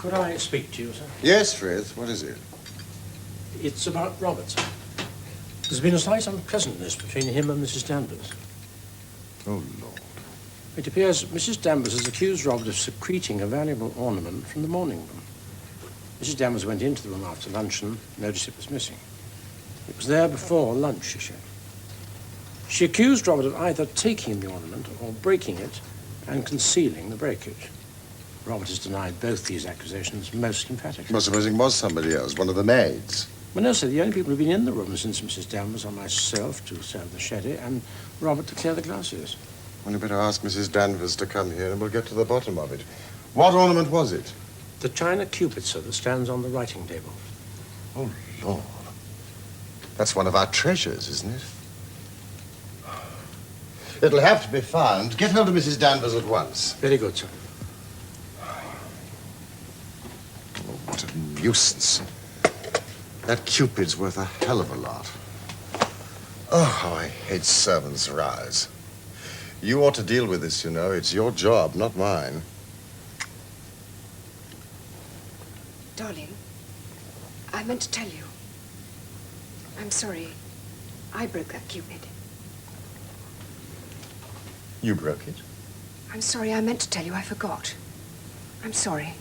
Could I speak to you, sir? Yes, Frith. What is it? It's about Robert, sir. There's been a slight unpleasantness between him and Mrs. Danvers. Oh, Lord. It appears Mrs. Danvers has accused Robert of secreting a valuable ornament from the morning room. Mrs. Danvers went into the room after luncheon, noticed it was missing. It was there before lunch, she said. She accused Robert of either taking the ornament or breaking it and concealing the breakage. Robert has denied both these accusations most emphatically. Well, supposing it was somebody else, one of the maids. Well, no, sir. The only people who've been in the room since Mrs. Danvers are myself to serve the sherry and Robert to clear the glasses. Well, you better ask Mrs. Danvers to come here and we'll get to the bottom of it. What ornament was it? The china cupid, sir, that stands on the writing table. Oh, Lord. That's one of our treasures, isn't it? It'll have to be found. Get hold of Mrs. Danvers at once. Very good, sir. Oh, what a nuisance. That cupid's worth a hell of a lot. Oh, how I hate servants' rise. You ought to deal with this, you know. It's your job, not mine. Darling, I meant to tell you. I'm sorry. I broke that cupid. You broke it? I'm sorry. I meant to tell you. I forgot. I'm sorry.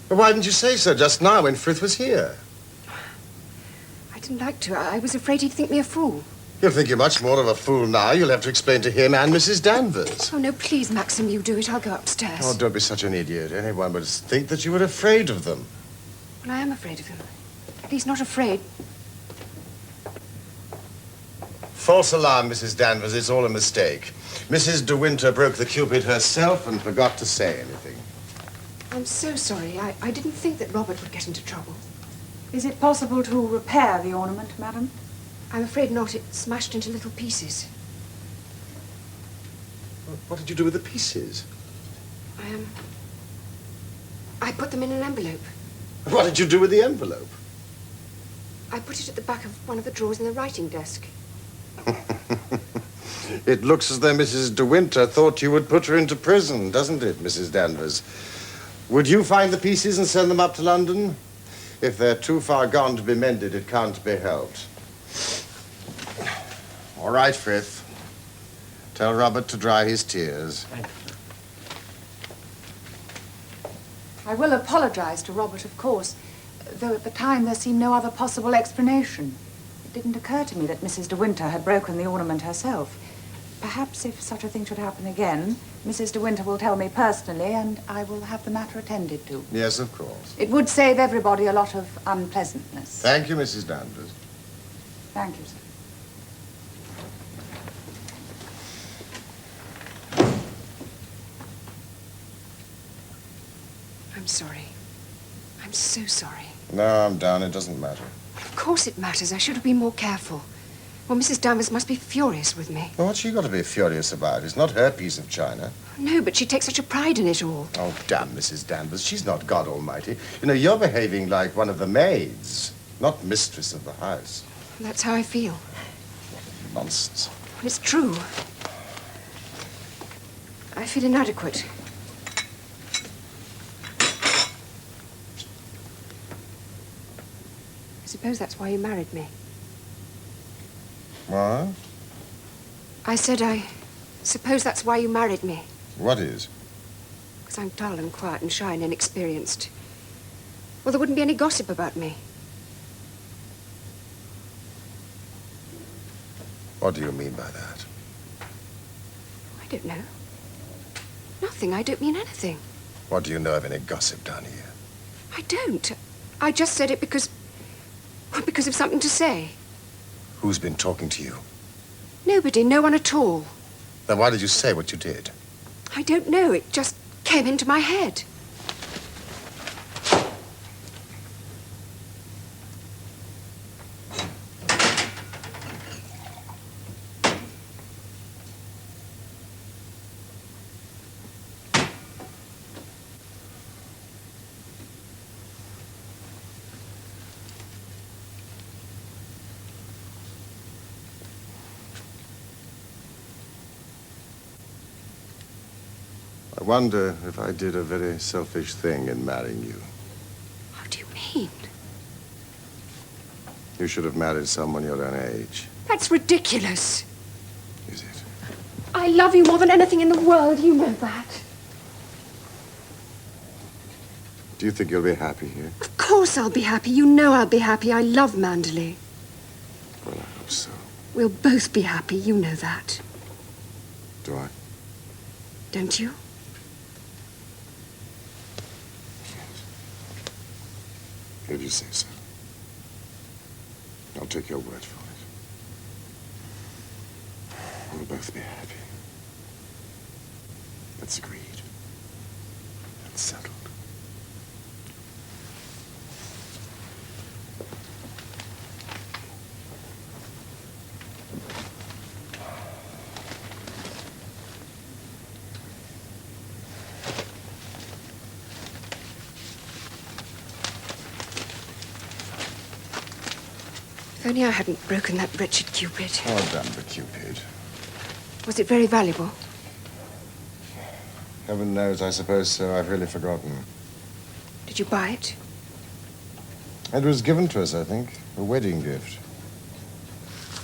Well, why didn't you say so just now when Frith was here? I didn't like to. I was afraid he'd think me a fool. He'll think you're much more of a fool now. You'll have to explain to him and Mrs. Danvers. Oh, no, please, Maxim, you do it. I'll go upstairs. Oh, don't be such an idiot. Anyone would think that you were afraid of them. Well, I am afraid of him. At least not afraid. False alarm, Mrs. Danvers. It's all a mistake. Mrs. De Winter broke the cupid herself and forgot to say anything. I'm so sorry. I didn't think that Robert would get into trouble. Is it possible to repair the ornament, madam? I'm afraid not. It smashed into little pieces. What did you do with the pieces? I put them in an envelope. What did you do with the envelope? I put it at the back of one of the drawers in the writing desk. It looks as though Mrs. De Winter thought you would put her into prison, doesn't it, Mrs. Danvers? Would you find the pieces and send them up to London? If they're too far gone to be mended, it can't be helped. All right, Frith. Tell Robert to dry his tears. Thank you, sir. I will apologize to Robert, of course, though at the time there seemed no other possible explanation. It didn't occur to me that Mrs. De Winter had broken the ornament herself. Perhaps if such a thing should happen again, Mrs. De Winter will tell me personally, and I will have the matter attended to. Yes, of course. It would save everybody a lot of unpleasantness. Thank you, Mrs. Danvers. Thank you, sir. I'm sorry. I'm so sorry. No, I'm down. It doesn't matter. Of course it matters. I should have been more careful. Well, Mrs. Danvers must be furious with me. Well, what's she got to be furious about? It's not her piece of china. No, but she takes such a pride in it all. Oh, damn Mrs. Danvers. She's not God Almighty. You know, you're behaving like one of the maids, not mistress of the house. That's how I feel. Nonsense. Well, it's true. I feel inadequate. I suppose that's why you married me. What? I said I suppose that's why you married me. What is? Because I'm dull and quiet and shy and inexperienced. Well, there wouldn't be any gossip about me. What do you mean by that? I don't know. Nothing. I don't mean anything. What do you know of any gossip down here? I don't. I just said it because of something to say. Who's been talking to you? Nobody. No one at all. Then why did you say what you did? I don't know. It just came into my head. I wonder if I did a very selfish thing in marrying you. How do you mean? You should have married someone your own age. That's ridiculous. Is it? I love you more than anything in the world. You know that. Do you think you'll be happy here? Of course I'll be happy. You know I'll be happy. I love Manderley. Well, I hope so. We'll both be happy. You know that. Do I? Don't you? If you say so. I'll take your word for it. We'll both be happy. That's agreed. That's settled. If only I hadn't broken that wretched Cupid. Oh, damn the Cupid. Was it very valuable? Heaven knows, I suppose so. I've really forgotten. Did you buy it? It was given to us, I think. A wedding gift.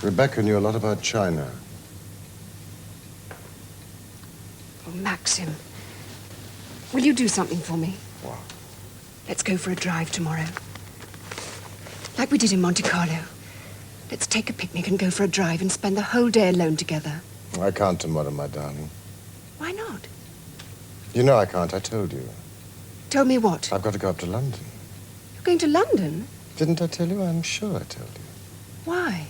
Rebecca knew a lot about China. Oh, Maxim. Will you do something for me? What? Let's go for a drive tomorrow. Like we did in Monte Carlo. Let's take a picnic and go for a drive and spend the whole day alone together. I can't tomorrow, my darling. Why not? You know I can't, I told you. Told me what? I've got to go up to London. You're going to London? Didn't I tell you? I'm sure I told you. Why?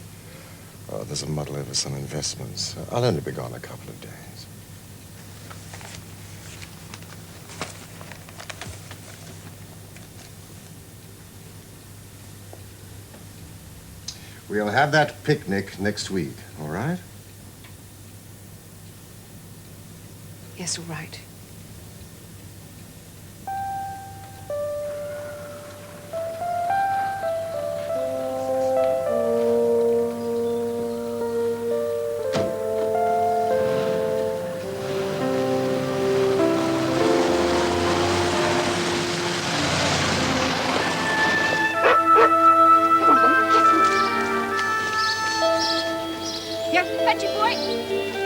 Oh, there's a muddle over some investments. I'll only be gone a couple of days. We'll have that picnic next week, all right? Yes, all right. Fetch it, boy.